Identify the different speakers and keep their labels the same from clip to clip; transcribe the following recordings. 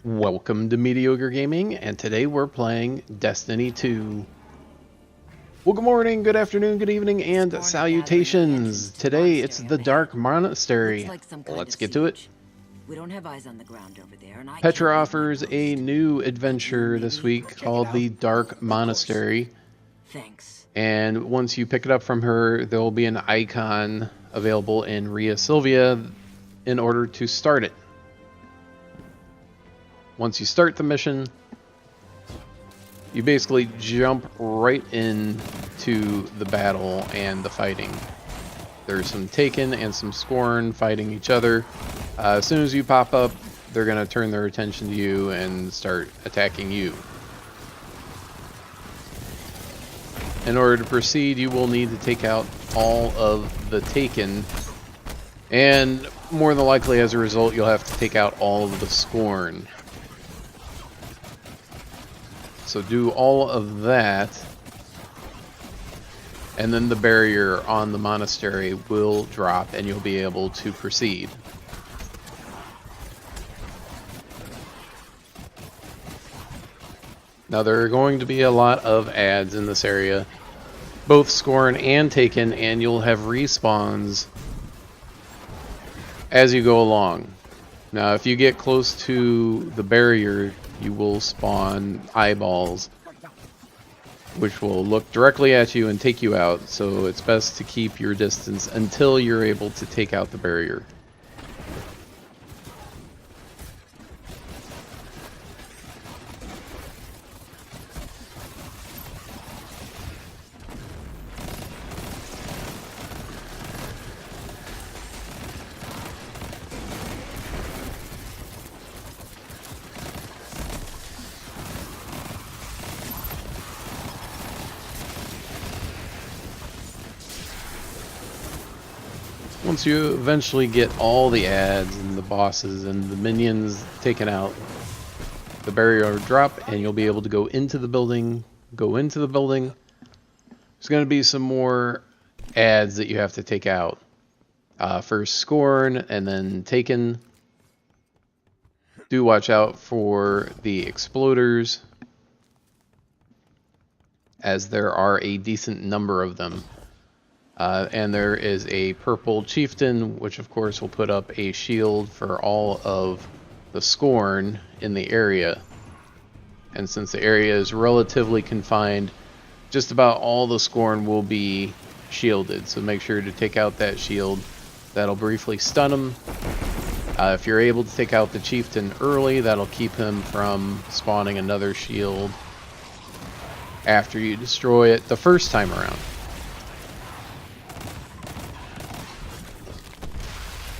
Speaker 1: Welcome to Mediocre Gaming, and today we're playing Destiny 2. Well, good morning, good afternoon, good evening, and salutations! Today it's the Dark Monastery. Let's get to it.
Speaker 2: We don't have eyes on the ground over there, and
Speaker 1: Petra offers a new adventure this week called the Dark Monastery.
Speaker 2: Thanks.
Speaker 1: And once you pick it up from her, there will be an icon available in Ria Silvia in order to start it. Once you start the mission, you basically jump right into the battle and the fighting. There's some Taken and some Scorn fighting each other. As soon as you pop up, they're going to turn their attention to you and start attacking you. In order to proceed, you will need to take out all of the Taken, and more than likely as a result, you'll have to take out all of the Scorn. So do all of that, and then the barrier on the monastery will drop and you'll be able to proceed. Now there are going to be a lot of ads in this area, both Scorn and Taken, and you'll have respawns as you go along. Now if you get close to the barrier, you will spawn eyeballs, which will look directly at you and take you out, so it's best to keep your distance until you're able to take out the barrier. Once you eventually get all the ads and the bosses and the minions taken out, the barrier will drop and you'll be able to go into the building. There's going to be some more ads that you have to take out. First Scorn and then Taken. Do watch out for the exploders, as there are a decent number of them. And there is a purple chieftain, which of course will put up a shield for all of the Scorn in the area. And since the area is relatively confined, just about all the Scorn will be shielded. So make sure to take out that shield. That'll briefly stun him. If you're able to take out the chieftain early, that'll keep him from spawning another shield after you destroy it the first time around.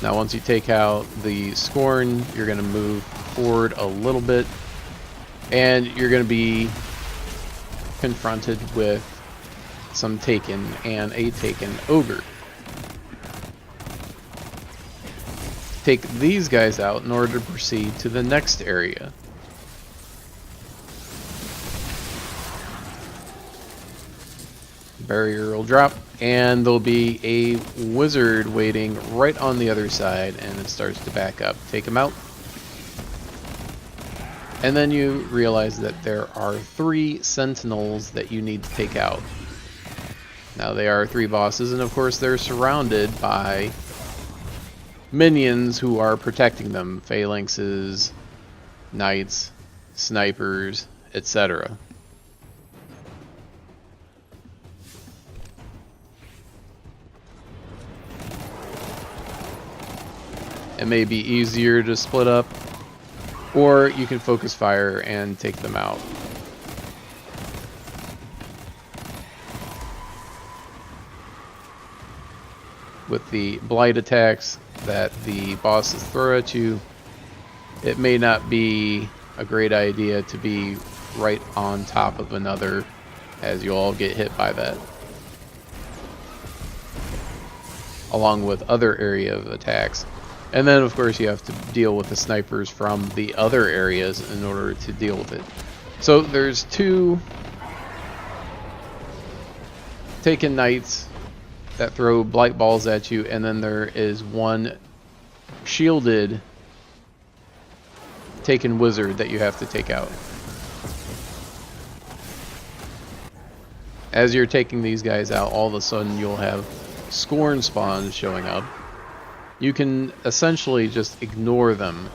Speaker 1: Now once you take out the Scorn, you're going to move forward a little bit, and you're going to be confronted with some Taken and a Taken Ogre. Take these guys out in order to proceed to the next area. Barrier will drop, and there'll be a wizard waiting right on the other side, and it starts to back up. Take him out. And then you realize that there are 3 sentinels that you need to take out. Now they are 3 bosses, and of course they're surrounded by minions who are protecting them. Phalanxes, knights, snipers, etc. It may be easier to split up, or you can focus fire and take them out. With the blight attacks that the bosses throw at you, it may not be a great idea to be right on top of another, as you all get hit by that, along with other area of attacks. And then, of course, you have to deal with the snipers from the other areas in order to deal with it. So there's 2 Taken Knights that throw blight balls at you, and then there is 1 shielded taken wizard that you have to take out. As you're taking these guys out, all of a sudden you'll have Scorn spawns showing up. You can essentially just ignore them.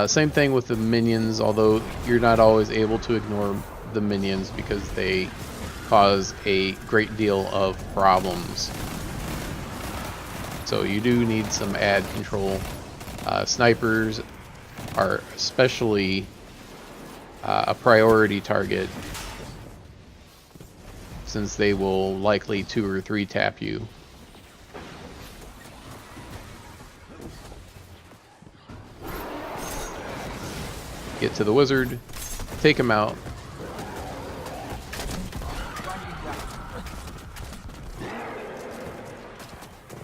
Speaker 1: Same thing with the minions, although you're not always able to ignore the minions because they cause a great deal of problems. So you do need some ad control. Snipers are especially a priority target, since they will likely 2 or 3 tap you. Get to the wizard, take him out.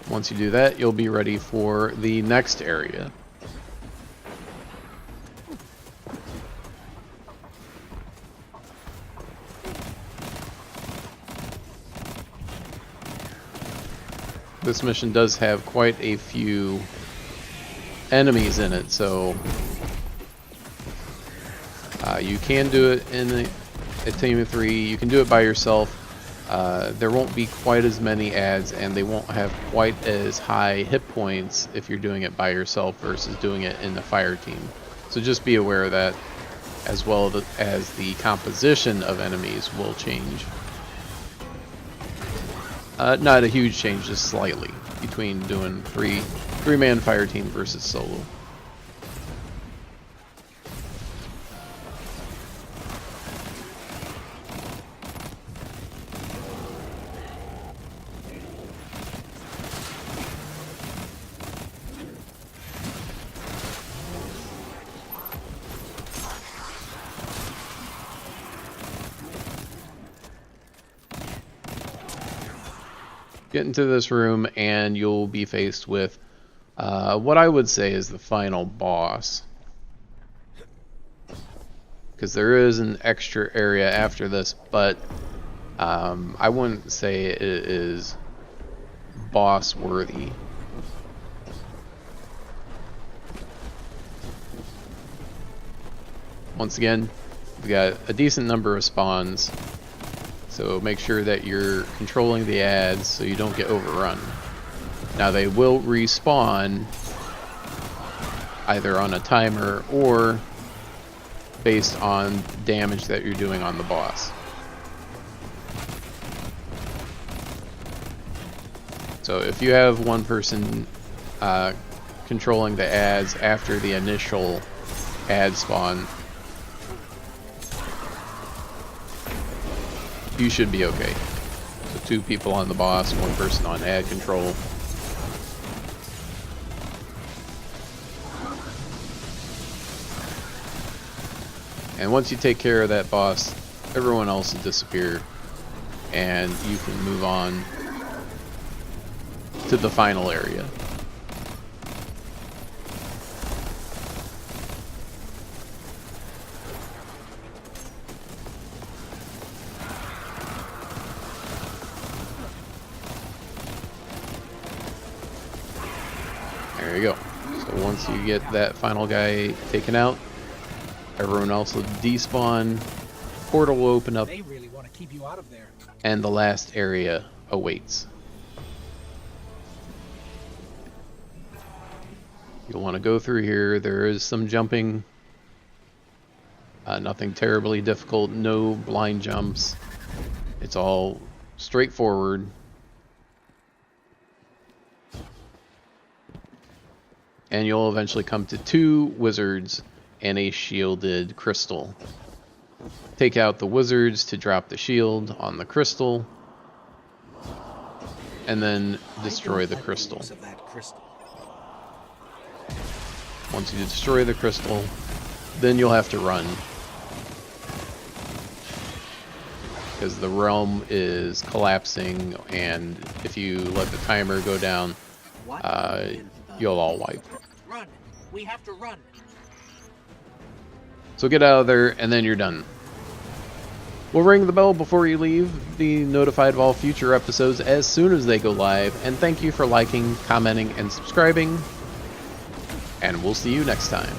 Speaker 1: Once you do that, you'll be ready for the next area. This mission does have quite a few enemies in it, so you can do it in a team of 3. You can do it by yourself. There won't be quite as many ads, and they won't have quite as high hit points if you're doing it by yourself versus doing it in the fire team. So just be aware of that, as well as the composition of enemies will change. Not a huge change, just slightly, between doing three-man fire team versus solo. Get into this room and you'll be faced with what I would say is the final boss, because there is an extra area after this, but I wouldn't say it is boss worthy. Once again, we've got a decent number of spawns. So make sure that you're controlling the ads so you don't get overrun. Now they will respawn either on a timer or based on damage that you're doing on the boss. So if you have one person controlling the ads after the initial ad spawn, you should be okay. So 2 people on the boss, 1 person on ad control. And once you take care of that boss, everyone else will disappear, and you can move on to the final area. There you go. So once you get that final guy taken out, everyone else will despawn, portal will open up,
Speaker 3: They really want to keep you out of there.
Speaker 1: and the last area awaits. You'll want to go through here. There is some jumping. Nothing terribly difficult, no blind jumps. It's all straightforward. And you'll eventually come to 2 wizards and a shielded crystal. Take out the wizards to drop the shield on the crystal, and then destroy the crystal. Once you destroy the crystal, then you'll have to run, because the realm is collapsing, and if you let the timer go down, you'll all wipe.
Speaker 3: Run! We have to run.
Speaker 1: So get out of there, and then you're done. We'll ring the bell before you leave, be notified of all future episodes as soon as they go live, and thank you for liking, commenting, and subscribing, and we'll see you next time.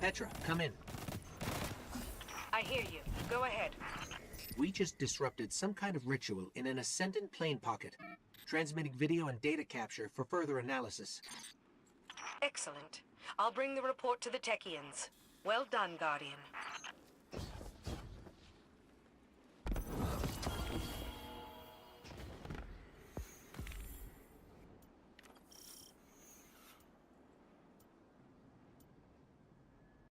Speaker 3: Petra, come in.
Speaker 4: I hear you. Go ahead.
Speaker 3: We just disrupted some kind of ritual in an Ascendant plane pocket, transmitting video and data capture for further analysis.
Speaker 4: Excellent. I'll bring the report to the Techians. Well done, Guardian.